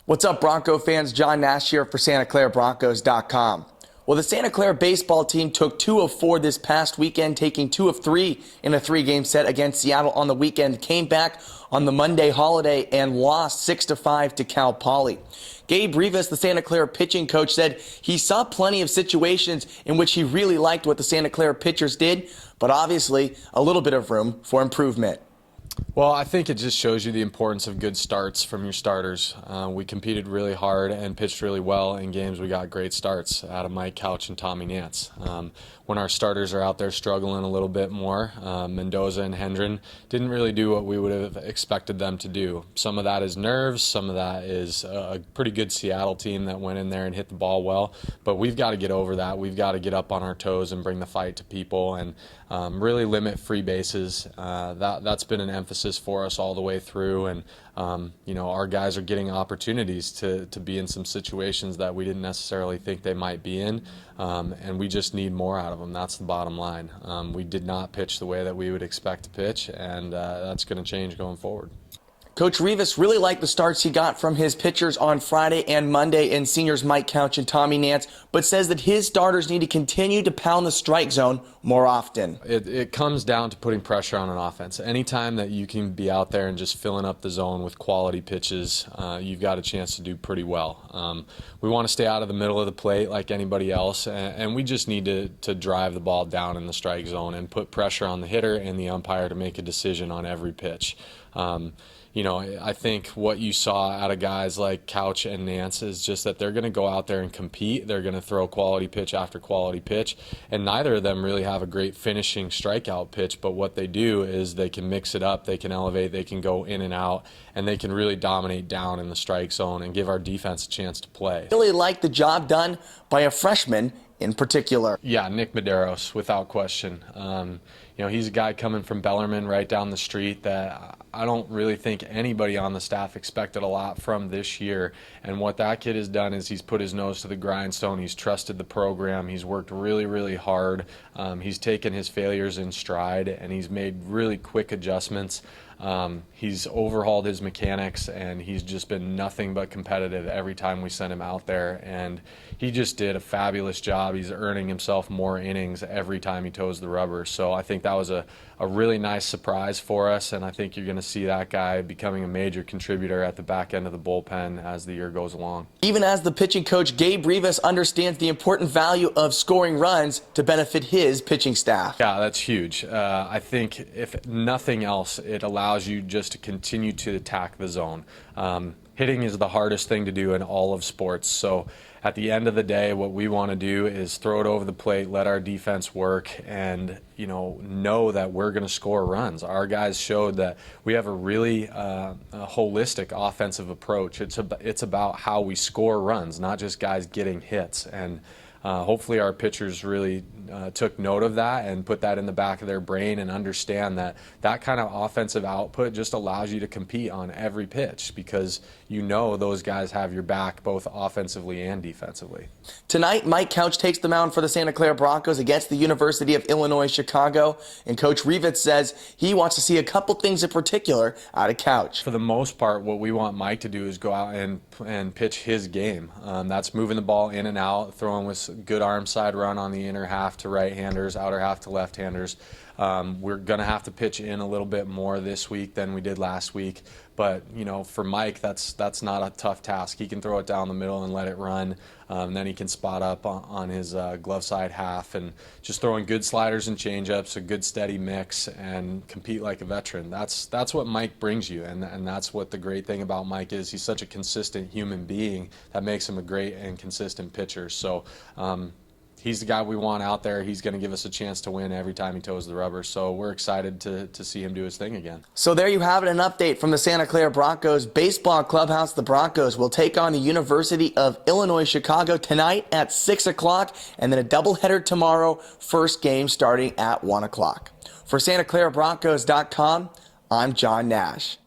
What's up, Bronco fans? John Nash here for SantaClaraBroncos.com. Well, the Santa Clara baseball team took 2 of 4 this past weekend, taking 2 of 3 in a 3-game set against Seattle on the weekend. Came back on the Monday holiday and lost 6-5 to Cal Poly. Gabe Ribas, the Santa Clara pitching coach, said he saw plenty of situations in which he really liked what the Santa Clara pitchers did, but obviously a little bit of room for improvement. Well, I think it just shows you the importance of good starts from your starters. We competed really hard and pitched really well in games. We got great starts out of Mike Couch and Tommy Nance. When our starters are out there struggling a little bit more, Mendoza and Hendren didn't really do what we would have expected them to do. Some of that is nerves, some of that is a pretty good Seattle team that went in there and hit the ball well, but we've got to get over that. We've got to get up on our toes and bring the fight to people and really limit free bases. That's been an emphasis for us all the way through, and our guys are getting opportunities to be in some situations that we didn't necessarily think they might be in, and we just need more out of them. That's the bottom line. We did not pitch the way that we would expect to pitch, and that's going to change going forward. Coach Rivas really liked the starts he got from his pitchers on Friday and Monday in seniors Mike Couch and Tommy Nance, but says that his starters need to continue to pound the strike zone more often. It comes down to putting pressure on an offense. Anytime that you can be out there and just filling up the zone with quality pitches, you've got a chance to do pretty well. We want to stay out of the middle of the plate like anybody else, and we just need to drive the ball down in the strike zone and put pressure on the hitter and the umpire to make a decision on every pitch. I think what you saw out of guys like Couch and Nance is just that they're going to go out there and compete. They're going to throw quality pitch after quality pitch, and neither of them really have a great finishing strikeout pitch, but what they do is they can mix it up, they can elevate, they can go in and out, and they can really dominate down in the strike zone and give our defense a chance to play. Really like the job done by a freshman in particular. Yeah, Nick Mederos, without question. He's a guy coming from Bellarmine right down the street that I don't really think anybody on the staff expected a lot from this year. And what that kid has done is he's put his nose to the grindstone. He's trusted the program. He's worked really, really hard. He's taken his failures in stride, and he's made really quick adjustments. He's overhauled his mechanics, and he's just been nothing but competitive every time we sent him out there, and he just did a fabulous job. He's earning himself more innings every time he toes the rubber, so I think that was a really nice surprise for us, and I think you're going to see that guy becoming a major contributor at the back end of the bullpen as the year goes along. Even as the pitching coach, Gabe Ribas understands the important value of scoring runs to benefit his pitching staff. Yeah, that's huge. I think if nothing else, it allows you just to continue to attack the zone. Hitting is the hardest thing to do in all of sports, so at the end of the day, what we want to do is throw it over the plate, let our defense work, and know that we're going to score runs. Our guys showed that we have a really holistic offensive approach. It's about how we score runs, not just guys getting hits. And hopefully our pitchers really took note of that and put that in the back of their brain and understand that that kind of offensive output just allows you to compete on every pitch because those guys have your back both offensively and defensively. Tonight, Mike Couch takes the mound for the Santa Clara Broncos against the University of Illinois Chicago, and Coach Rivas says he wants to see a couple things in particular out of Couch. For the most part, what we want Mike to do is go out and pitch his game. That's moving the ball in and out, throwing with good arm side run on the inner half to right-handers, outer half to left-handers. We're going to have to pitch in a little bit more this week than we did last week. But, for Mike, that's not a tough task. He can throw it down the middle and let it run. Then he can spot up on his glove side half and just throwing good sliders and changeups, a good steady mix, and compete like a veteran. That's what Mike brings you, and that's what the great thing about Mike is. He's such a consistent human being that makes him a great and consistent pitcher. So he's the guy we want out there. He's going to give us a chance to win every time he toes the rubber. So we're excited to see him do his thing again. So there you have it, an update from the Santa Clara Broncos baseball clubhouse. The Broncos will take on the University of Illinois Chicago tonight at 6 o'clock, and then a doubleheader tomorrow, first game starting at 1 o'clock. For SantaClaraBroncos.com, I'm John Nash.